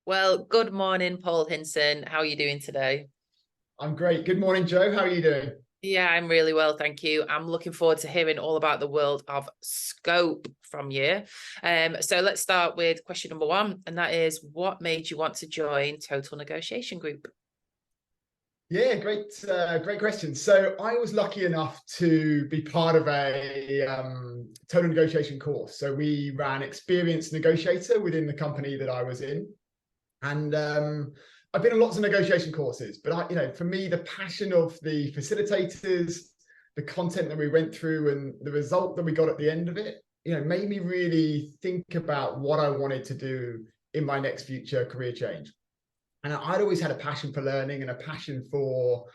Well, good morning, Paul Hinson. How are you doing today? I'm great. Good morning, Joe. How are you doing? Yeah, I'm really well, thank you. I'm looking forward to hearing all about the world of scope from you. So let's start with question number one, and that is, what made you want to join Total Negotiation Group? Yeah, great question. So I was lucky enough to be part of a total negotiation course. So we ran experienced negotiator within the company that I was in, and I've been on lots of negotiation courses. But for me, the passion of the facilitators, the content that we went through, and the result that we got at the end of it, made me really think about what I wanted to do in my next future career change. And I'd always had a passion for learning and a passion for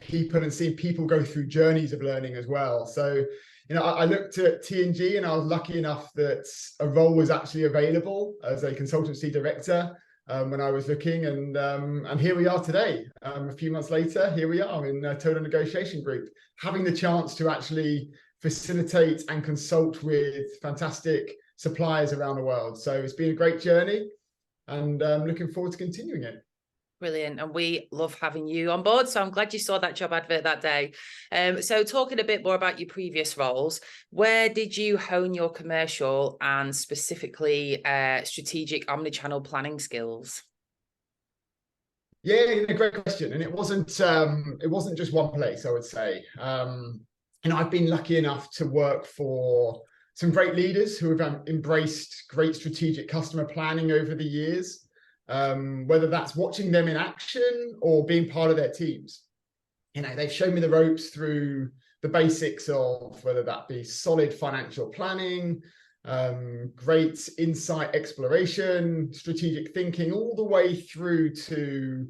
people and seeing people go through journeys of learning as well. So, I looked at TNG and I was lucky enough that a role was actually available as a consultancy director when I was looking. And here we are today. A few months later, here we are in a Total Negotiation Group, having the chance to actually facilitate and consult with fantastic suppliers around the world. So it's been a great journey, and looking forward to continuing it. Brilliant. And we love having you on board. So I'm glad you saw that job advert that day. So talking a bit more about your previous roles, where did you hone your commercial and specifically strategic omnichannel planning skills? Yeah, great question. And it wasn't just one place, I would say. I've been lucky enough to work for some great leaders who have embraced great strategic customer planning over the years, whether that's watching them in action or being part of their teams. They've shown me the ropes through the basics of whether that be solid financial planning, great insight exploration, strategic thinking, all the way through to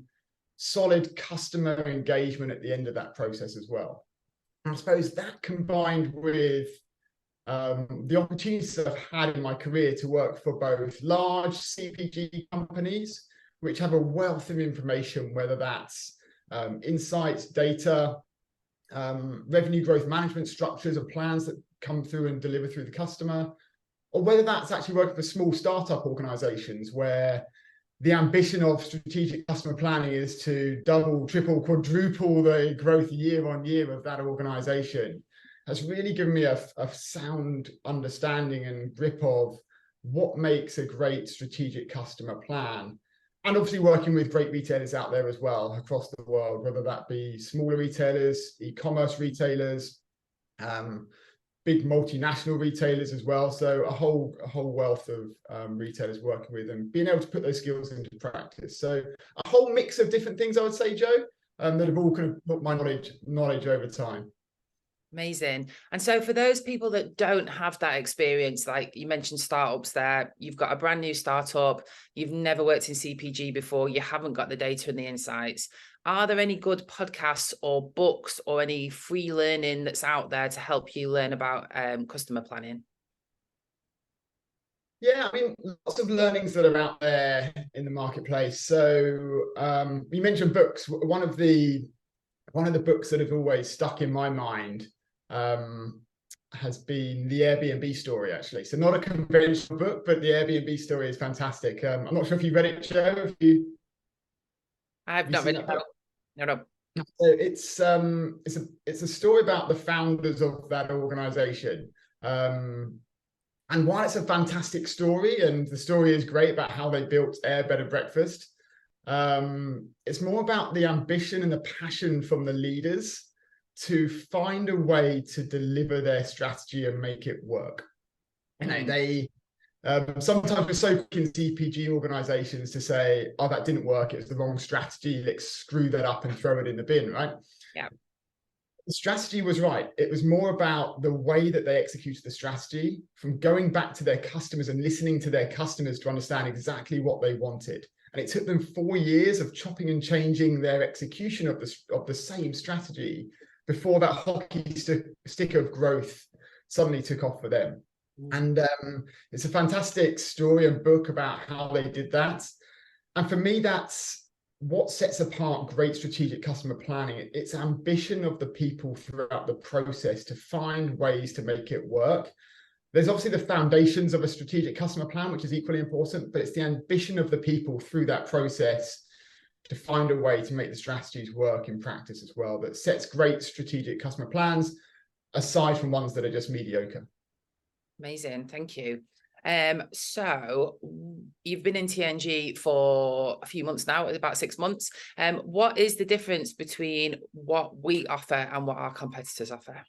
solid customer engagement at the end of that process as well. And I suppose that combined with the opportunities I've had in my career to work for both large CPG companies, which have a wealth of information, whether that's insights, data, revenue growth management structures and plans that come through and deliver through the customer, or whether that's actually working for small startup organizations where the ambition of strategic customer planning is to double, triple, quadruple the growth year on year of that organization, has really given me a sound understanding and grip of what makes a great strategic customer plan. And obviously working with great retailers out there as well across the world, whether that be smaller retailers, e-commerce retailers, big multinational retailers as well. So a whole wealth of retailers working with and being able to put those skills into practice. So a whole mix of different things, I would say, Joe, that have all kind of put my knowledge over time. Amazing. And so for those people that don't have that experience, like you mentioned startups there, you've got a brand new startup, you've never worked in CPG before, you haven't got the data and the insights. Are there any good podcasts or books or any free learning that's out there to help you learn about customer planning? Yeah, I mean, lots of learnings that are out there in the marketplace. So you mentioned books. One of the books that has always stuck in my mind has been the Airbnb story, actually. So not a conventional book, but the Airbnb story is fantastic. I'm not sure if you read it, Joe. I've Have you not seen read that it. book? No, no. So it's a story about the founders of that organization. And while it's a fantastic story, and the story is great about how they built Air Bed and Breakfast, it's more about the ambition and the passion from the leaders to find a way to deliver their strategy and make it work. They sometimes we're so quick in CPG organizations to say, "Oh, that didn't work. It was the wrong strategy. Let's screw that up and throw it in the bin," right? Yeah. The strategy was right. It was more about the way that they executed the strategy, from going back to their customers and listening to their customers to understand exactly what they wanted. And it took them 4 years of chopping and changing their execution of the same strategy before that hockey stick of growth suddenly took off for them. And it's a fantastic story and book about how they did that. And for me, that's what sets apart great strategic customer planning. It's ambition of the people throughout the process to find ways to make it work. there's obviously the foundations of a strategic customer plan, which is equally important, but it's the ambition of the people through that process to find a way to make the strategies work in practice as well, that sets great strategic customer plans, aside from ones that are just mediocre. Amazing, thank you. So you've been in TNG for a few months now, about 6 months. What is the difference between what we offer and what our competitors offer?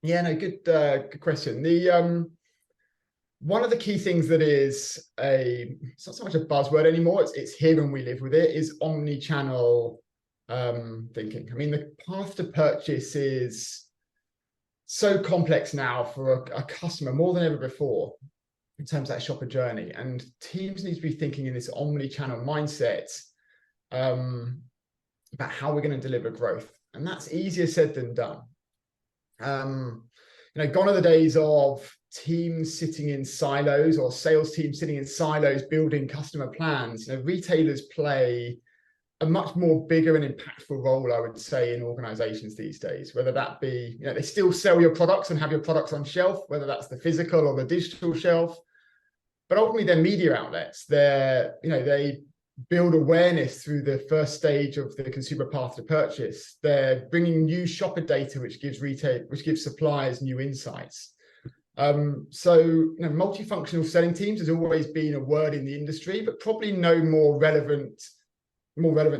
Yeah, no, good question. The one of the key things that is it's not so much a buzzword anymore, it's here and we live with it, is omni-channel thinking. I mean, the path to purchase is so complex now for a customer, more than ever before, in terms of that shopper journey. And teams need to be thinking in this omni-channel mindset about how we're going to deliver growth. And that's easier said than done. Gone are the days of teams sitting in silos, or sales teams sitting in silos building customer plans. Retailers play a much more bigger and impactful role, I would say, in organizations these days, whether that be, they still sell your products and have your products on shelf, whether that's the physical or the digital shelf, but ultimately they're media outlets. They build awareness through the first stage of the consumer path to purchase. They're bringing new shopper data, which gives suppliers new insights. Multifunctional selling teams has always been a word in the industry, but probably no more relevant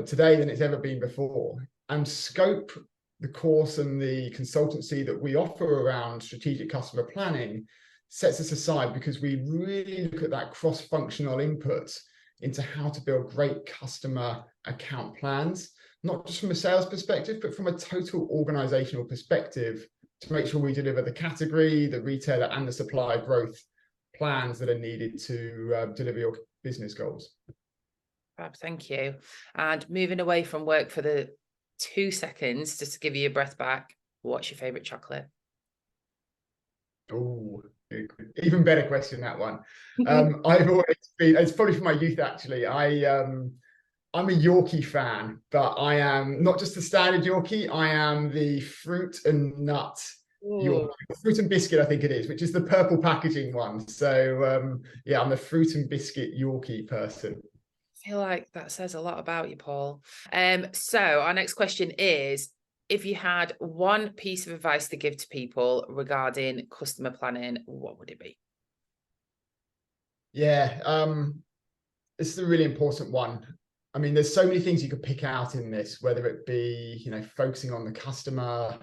today than it's ever been before. And Scope, the course and the consultancy that we offer around strategic customer planning, sets us aside because we really look at that cross-functional input into how to build great customer account plans, not just from a sales perspective, but from a total organizational perspective, to make sure we deliver the category, the retailer, and the supplier growth plans that are needed to deliver your business goals. Thank you. And moving away from work for the 2 seconds, just to give you your breath back, what's your favorite chocolate? Oh, even better question, that one. I've always been, it's probably from my youth actually. I'm a Yorkie fan, but I am not just the standard Yorkie, I am the fruit and nut Yorkie. Fruit and biscuit, I think it is, which is the purple packaging one. So yeah, I'm the fruit and biscuit Yorkie person. I feel like that says a lot about you, Paul. So our next question is, if you had one piece of advice to give to people regarding customer planning, what would it be? Yeah, this is a really important one. I mean, there's so many things you could pick out in this, whether it be, focusing on the customer,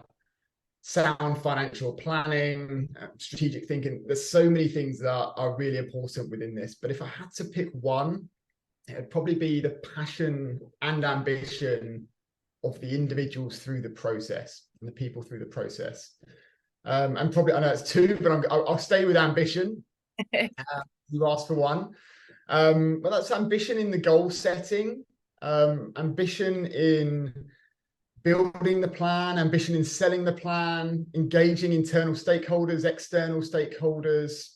sound financial planning, strategic thinking. There's so many things that are really important within this. But if I had to pick one, it'd probably be the passion and ambition of the individuals through the process and the people through the process. And probably, I know it's two, but I'll stay with ambition. You asked for one. Well, that's ambition in the goal setting, ambition in building the plan, ambition in selling the plan, engaging internal stakeholders, external stakeholders,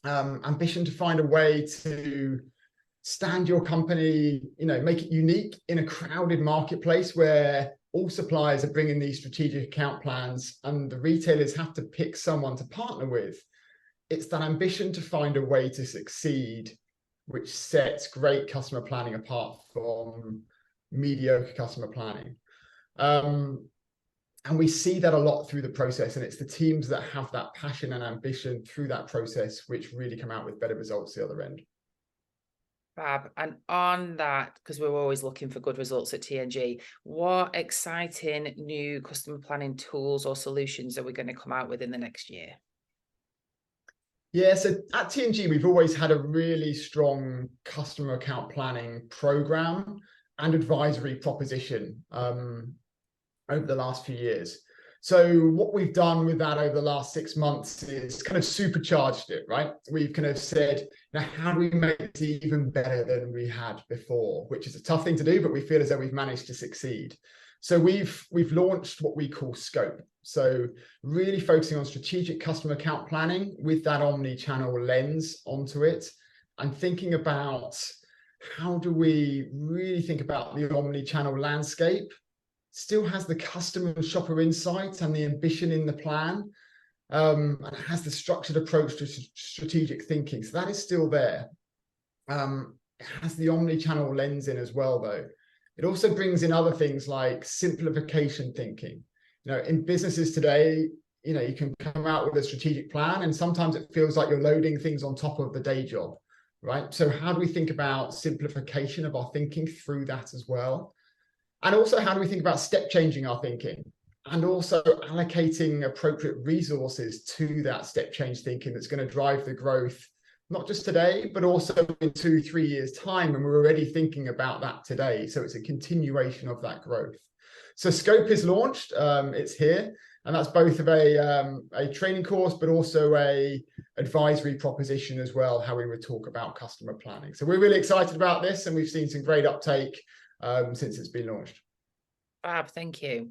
ambition to find a way to stand your company, make it unique in a crowded marketplace where all suppliers are bringing these strategic account plans and the retailers have to pick someone to partner with. It's that ambition to find a way to succeed, which sets great customer planning apart from mediocre customer planning. And we see that a lot through the process, and it's the teams that have that passion and ambition through that process which really come out with better results the other end. Fab. And on that, because we're always looking for good results at TNG, what exciting new customer planning tools or solutions are we going to come out with in the next year? Yeah, so at TNG, we've always had a really strong customer account planning program and advisory proposition over the last few years. So what we've done with that over the last 6 months is kind of supercharged it, right? We've kind of said, now how do we make it even better than we had before, which is a tough thing to do, but we feel as though we've managed to succeed. So we've launched what we call Scope. So really focusing on strategic customer account planning with that omni-channel lens onto it, and thinking about how do we really think about the omni-channel landscape, still has the customer and shopper insights and the ambition in the plan, and it has the structured approach to strategic thinking. So that is still there. It has the omni-channel lens in as well, though. It also brings in other things like simplification thinking. You know, in businesses today, you know, you can come out with a strategic plan, and sometimes it feels like you're loading things on top of the day job, right? So how do we think about simplification of our thinking through that as well? And also, how do we think about step changing our thinking? And also allocating appropriate resources to that step change thinking that's going to drive the growth, not just today, but also in 2-3 years' time. And we're already thinking about that today. So it's a continuation of that growth. So Scope is launched, it's here. And that's both of a training course, but also a advisory proposition as well, how we would talk about customer planning. So we're really excited about this, and we've seen some great uptake since it's been launched. Fab, thank you.